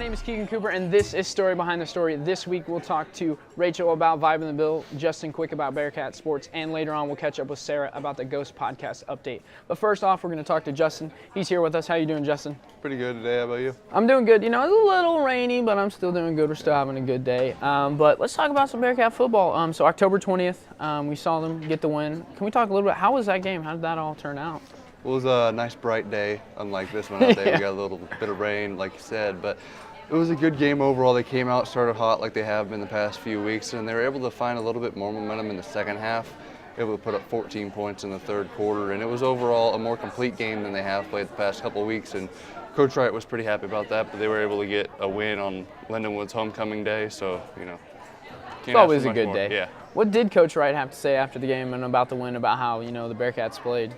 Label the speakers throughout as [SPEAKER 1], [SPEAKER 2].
[SPEAKER 1] name is Keegan Cooper, and this is Story Behind the Story. This week we'll talk to Rachel about Vibe in the Bill, Justin Quick about Bearcat Sports, and later on we'll catch up with Sarah about the Ghost Podcast update. But first off, we're going to talk to Justin. He's here with us. How you doing, Justin?
[SPEAKER 2] Pretty good today. How about you?
[SPEAKER 1] I'm doing good. You know, it's a little rainy, but I'm still doing good. We're still having a good day. But let's talk about some Bearcat football. So October 20th, we saw them get the win. Can we talk a little bit? How was that game? How did that all turn out?
[SPEAKER 2] Well, it was a nice bright day, unlike this one out there.
[SPEAKER 1] Yeah.
[SPEAKER 2] We got a little bit of rain, like you said, but it was a good game overall. They came out, started hot like they have been the past few weeks, and they were able to find a little bit more momentum in the second half, able to put up 14 points in the third quarter, and it was overall a more complete game than they have played the past couple of weeks, and Coach Wright was pretty happy about that, but they were able to get a win on Lindenwood's homecoming day, so, you know.
[SPEAKER 1] It's always a good day.
[SPEAKER 2] Yeah.
[SPEAKER 1] What did Coach Wright have to say after the game and about the win, about how, you know, the Bearcats played?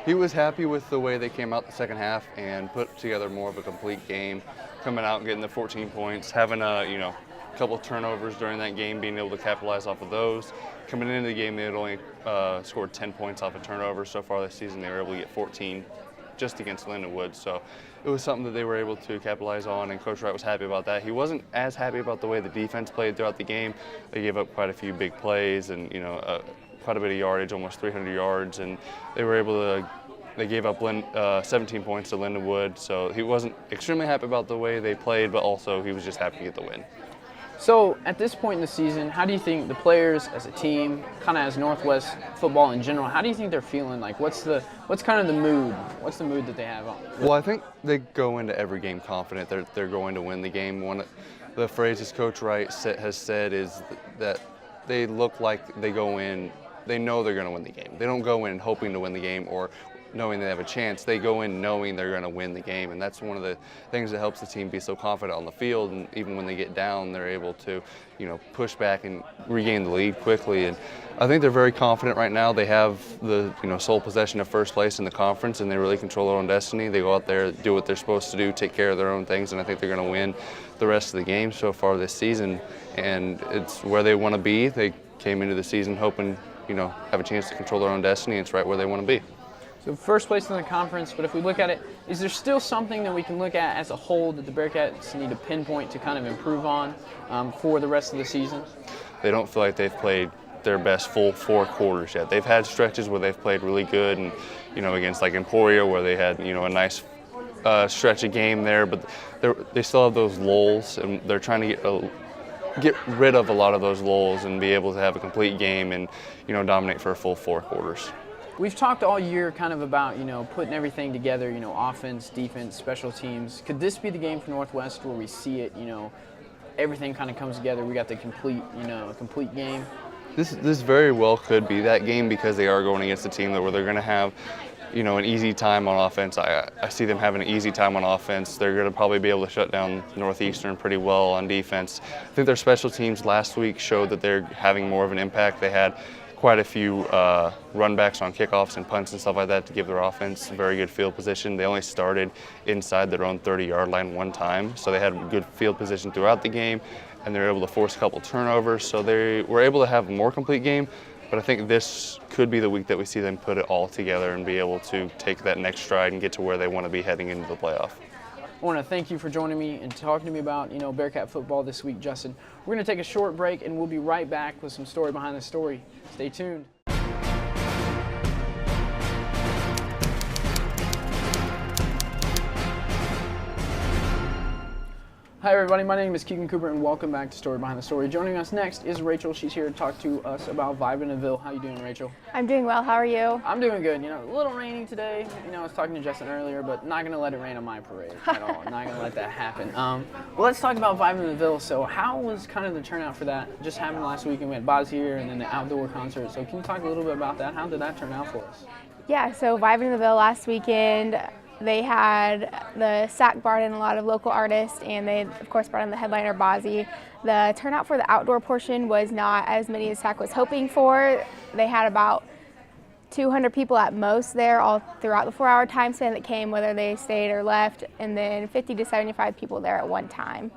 [SPEAKER 2] He was happy with the way they came out the second half and put together more of a complete game, coming out and getting the 14 points, having a couple of turnovers during that game, being able to capitalize off of those. Coming into the game, they had only scored 10 points off a turnover. So far this season, they were able to get 14 just against Lindenwood. So it was something that they were able to capitalize on, and Coach Wright was happy about that. He wasn't as happy about the way the defense played throughout the game. They gave up quite a few big plays and, quite a bit of yardage, almost 300 yards, and they gave up 17 points to Lindenwood, so he wasn't extremely happy about the way they played, but also he was just happy to get the win.
[SPEAKER 1] So at this point in the season, how do you think the players as a team, kind of as Northwest football in general, how do you think they're feeling? Like, what's kind of the mood? What's the mood that they have on?
[SPEAKER 2] Well, I think they go into every game confident they're going to win the game. One of the phrases Coach Wright has said is that they look like they go in, they know they're going to win the game. They don't go in hoping to win the game or knowing they have a chance. They go in knowing they're going to win the game, and that's one of the things that helps the team be so confident on the field. And even when they get down, they're able to, push back and regain the lead quickly. And I think they're very confident right now. They have the sole possession of first place in the conference, and they really control their own destiny. They go out there, do what they're supposed to do, take care of their own things, and I think they're going to win the rest of the games so far this season. And it's where they want to be. They came into the season hoping, have a chance to control their own destiny. It's right where they want to be.
[SPEAKER 1] So first place in the conference, but if we look at it, is there still something that we can look at as a whole that the Bearcats need to pinpoint to kind of improve on for the rest of the season?
[SPEAKER 2] They don't feel like they've played their best full 4 quarters yet. They've had stretches where they've played really good, and against like Emporia where they had a nice stretch of game there, but they still have those lulls, and they're trying to get rid of a lot of those lulls and be able to have a complete game and dominate for a full 4 quarters.
[SPEAKER 1] We've talked all year kind of about, putting everything together, offense, defense, special teams. Could this be the game for Northwest where we see it, everything kind of comes together, we got the complete, complete game?
[SPEAKER 2] This very well could be that game because they are going against a team where they're going to have, an easy time on offense. I see them having an easy time on offense. They're going to probably be able to shut down Northeastern pretty well on defense. I think their special teams last week showed that they're having more of an impact. They had quite a few runbacks on kickoffs and punts and stuff like that to give their offense very good field position. They only started inside their own 30-yard line one time, so they had good field position throughout the game, and they were able to force a couple turnovers, so they were able to have a more complete game. But I think this could be the week that we see them put it all together and be able to take that next stride and get to where they want to be heading into the playoff.
[SPEAKER 1] I want to thank you for joining me and talking to me about, Bearcat football this week, Justin. We're going to take a short break, and we'll be right back with some story behind the story. Stay tuned. Hi everybody, my name is Keegan Cooper and welcome back to Story Behind the Story. Joining us next is Rachel. She's here to talk to us about Vibe in the Bill. How you doing, Rachel?
[SPEAKER 3] I'm doing well. How are you?
[SPEAKER 1] I'm doing good. A little rainy today. I was talking to Justin earlier, but not going to let it rain on my parade at all. Not going to let that happen. Well, let's talk about Vibe in the Bill. So how was kind of the turnout for that? Just happened last week, and we had Boz here and then the outdoor concert. So can you talk a little bit about that? How did that turn out for us?
[SPEAKER 3] Yeah, so Vibe in the Bill last weekend, they had the SAC brought in a lot of local artists, and they, of course, brought in the headliner, Bozzy. The turnout for the outdoor portion was not as many as SAC was hoping for. They had about 200 people at most there all throughout the 4-hour time span that came, whether they stayed or left, and then 50 to 75 people there at one time.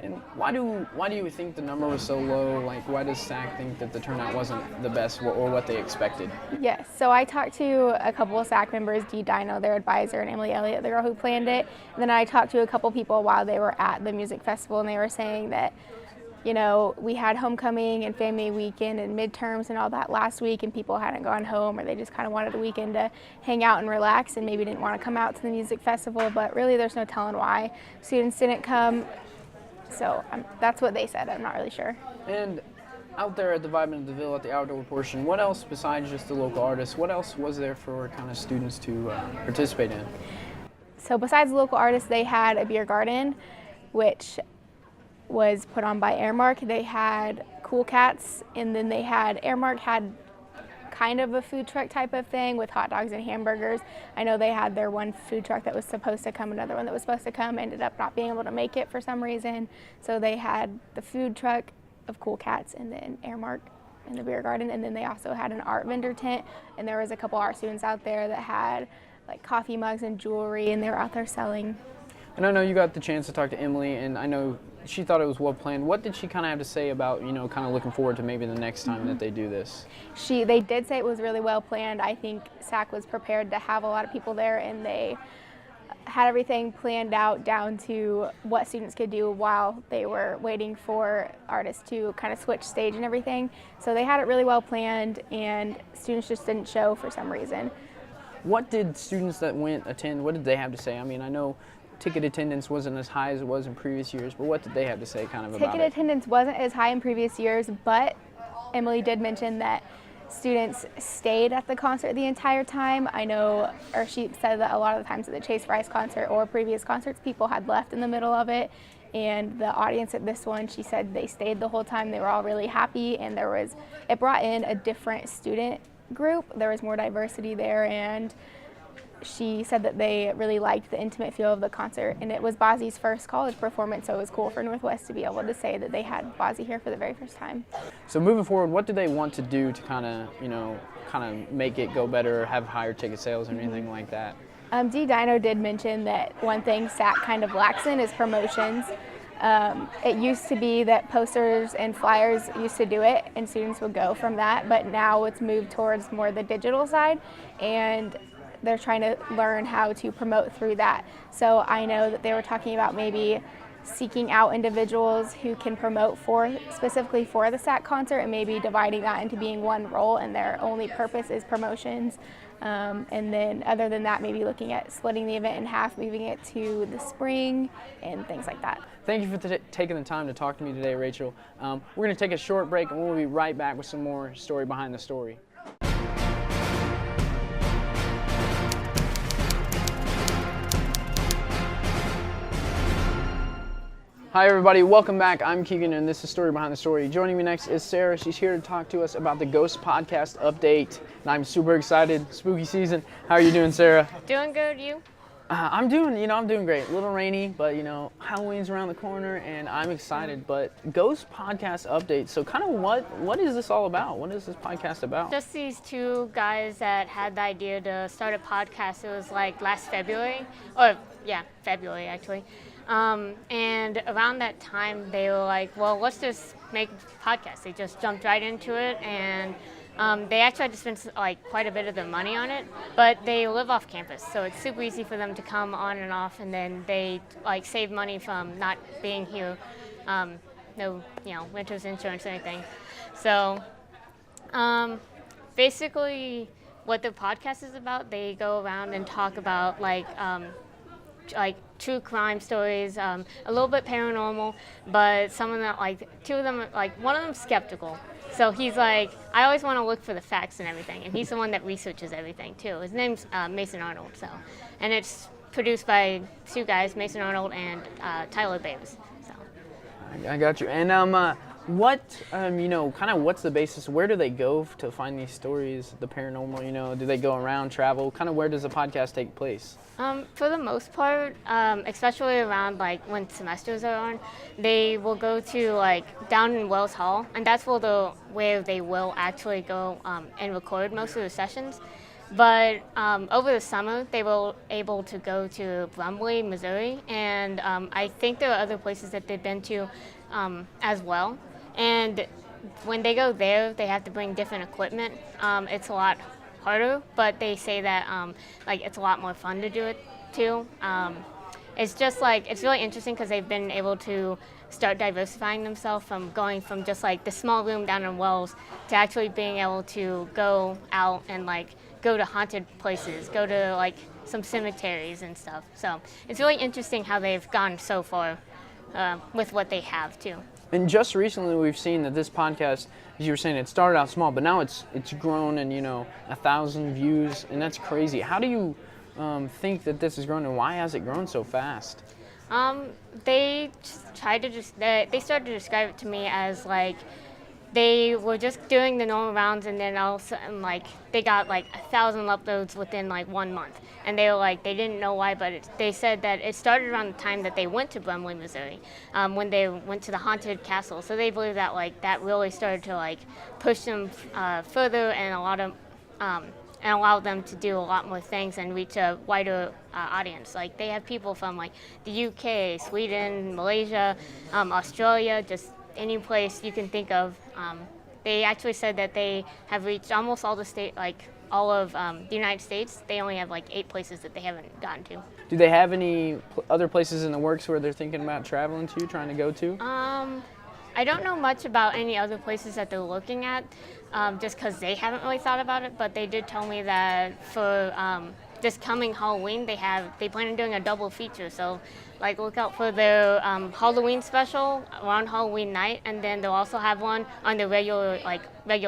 [SPEAKER 1] And why do you think the number was so low? Like, why does SAC think that the turnout wasn't the best or what they expected?
[SPEAKER 3] Yes, so I talked to a couple of SAC members, Dee Dino, their advisor, and Emily Elliott, the girl who planned it. And then I talked to a couple people while they were at the music festival, and they were saying that, you know, we had homecoming and family weekend and midterms and all that last week, and people hadn't gone home, or they just kind of wanted a weekend to hang out and relax and maybe didn't want to come out to the music festival. But really, there's no telling why students didn't come. So that's what they said. I'm not really sure.
[SPEAKER 1] And out there at the Vibe in the Ville at the outdoor portion, what else besides just the local artists, what else was there for kind of students to participate in?
[SPEAKER 3] So besides the local artists, they had a beer garden, which was put on by Airmark. They had Cool Cats, and then they had Airmark had kind of a food truck type of thing with hot dogs and hamburgers. I know they had their one food truck that was supposed to come, another one that was supposed to come, ended up not being able to make it for some reason. So they had the food truck of Cool Cats and then Airmark in the beer garden, and then they also had an art vendor tent, and there was a couple art students out there that had like coffee mugs and jewelry, and they were out there selling.
[SPEAKER 1] And I know you got the chance to talk to Emily, and I know she thought it was well planned. What did she kind of have to say about, you know, kind of looking forward to maybe the next time that they do this?
[SPEAKER 3] They did say it was really well planned. I think SAC was prepared to have a lot of people there, and they had everything planned out down to what students could do while they were waiting for artists to kind of switch stage and everything. So they had it really well planned, and students just didn't show for some reason.
[SPEAKER 1] What did students that went attend, what did they have to say? I mean, I know ticket attendance wasn't as high as it was in previous years, but what did they have to say kind of about it?
[SPEAKER 3] Ticket attendance wasn't as high in previous years, but Emily did mention that students stayed at the concert the entire time. I know, or she said that a lot of the times at the Chase Rice concert or previous concerts, people had left in the middle of it, and the audience at this one, she said they stayed the whole time. They were all really happy, and it brought in a different student group. There was more diversity there, and she said that they really liked the intimate feel of the concert, and it was Bozzy's first college performance, so it was cool for Northwest to be able to say that they had Bozzy here for the very first time.
[SPEAKER 1] So moving forward, what do they want to do to kind of make it go better, have higher ticket sales or anything like that?
[SPEAKER 3] Dee Dino did mention that one thing SAC kind of lacks in is promotions. It used to be that posters and flyers used to do it, and students would go from that, but now it's moved towards more the digital side, and they're trying to learn how to promote through that. So I know that they were talking about maybe seeking out individuals who can promote specifically for the SAC concert, and maybe dividing that into being one role and their only purpose is promotions. And then other than that, maybe looking at splitting the event in half, moving it to the spring and things like that.
[SPEAKER 1] Thank you for taking the time to talk to me today, Rachel. We're going to take a short break, and we'll be right back with some more story behind the story. Hi everybody, welcome back. I'm Keegan and this is Story Behind the Story. Joining me next is Sarah. She's here to talk to us about the Ghost Podcast update. And I'm super excited. Spooky season. How are you doing, Sarah?
[SPEAKER 4] Doing good, you?
[SPEAKER 1] I'm doing great. A little rainy, but Halloween's around the corner and I'm excited. But Ghost Podcast update. So kind of what is this all about? What is this podcast about?
[SPEAKER 4] Just these two guys that had the idea to start a podcast. It was like last February. February actually. And around that time, they were like, well, let's just make a podcast. They just jumped right into it, and they actually had to spend quite a bit of their money on it, but they live off campus, so it's super easy for them to come on and off, and then they save money from not being here. No, renter's insurance or anything. So basically what the podcast is about, they go around and talk about true crime stories, a little bit paranormal, but some of them, two of them, one of them's skeptical. So he's like, I always want to look for the facts and everything, and he's the one that researches everything too. His name's Mason Arnold, and it's produced by two guys, Mason Arnold and Tyler Babes. So.
[SPEAKER 1] I got you. And what's the basis? Where do they go to find these stories, the paranormal? Do they go around, travel? Kind of where does the podcast take place?
[SPEAKER 4] For the most part, especially around when semesters are on, they will go to down in Wells Hall, and that's where they will actually go and record most of the sessions. But over the summer, they were able to go to Brumley, Missouri, and I think there are other places that they've been to as well. And when they go there, they have to bring different equipment. It's a lot harder, but they say that like it's a lot more fun to do it too. It's just like it's really interesting because they've been able to start diversifying themselves from going from just like the small room down in Wells to actually being able to go out and like go to haunted places, go to like some cemeteries and stuff. So it's really interesting how they've gone so far with what they have too.
[SPEAKER 1] And just recently, we've seen that this podcast, as you were saying, it started out small, but now it's grown and 1,000 views, and that's crazy. How do you think that this has grown, and why has it grown so fast?
[SPEAKER 4] They started to describe it to me as like they were just doing the normal rounds, and then all of a sudden, like they got like 1,000 uploads within like 1 month, and they were like they didn't know why, but they said that it started around the time that they went to Brumley, Missouri, when they went to the haunted castle. So they believe that like that really started to like push them further and allow them to do a lot more things and reach a wider audience. Like they have people from like the UK, Sweden, Malaysia, Australia, just any place you can think of. They actually said that they have reached almost all the state, like all of the United States. They only have like 8 places that they haven't gotten to.
[SPEAKER 1] Do they have any other places in the works where they're thinking about traveling to, trying to go to?
[SPEAKER 4] I don't know much about any other places that they're looking at, just because they haven't really thought about it. But they did tell me that for this coming Halloween, they plan on doing a double feature. So, like, look out for their Halloween special around Halloween night, and then they'll also have one on the regular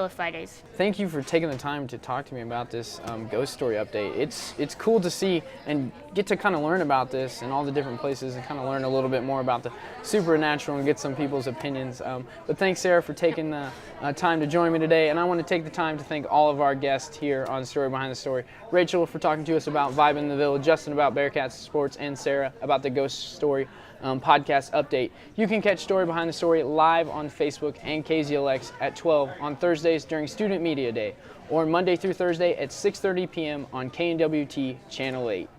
[SPEAKER 4] Fridays.
[SPEAKER 1] Thank you for taking the time to talk to me about this ghost story update. It's cool to see and get to kind of learn about this and all the different places and kind of learn a little bit more about the supernatural and get some people's opinions. But thanks, Sarah, for taking the time to join me today. And I want to take the time to thank all of our guests here on Story Behind the Story. Rachel for talking to us about Vibe in the Village, Justin about Bearcats Sports, and Sarah about the Ghost Story podcast update. You can catch Story Behind the Story live on Facebook and KZLX at 12 on Thursdays during Student Media Day, or Monday through Thursday at 6:30 p.m. on KNWT Channel 8.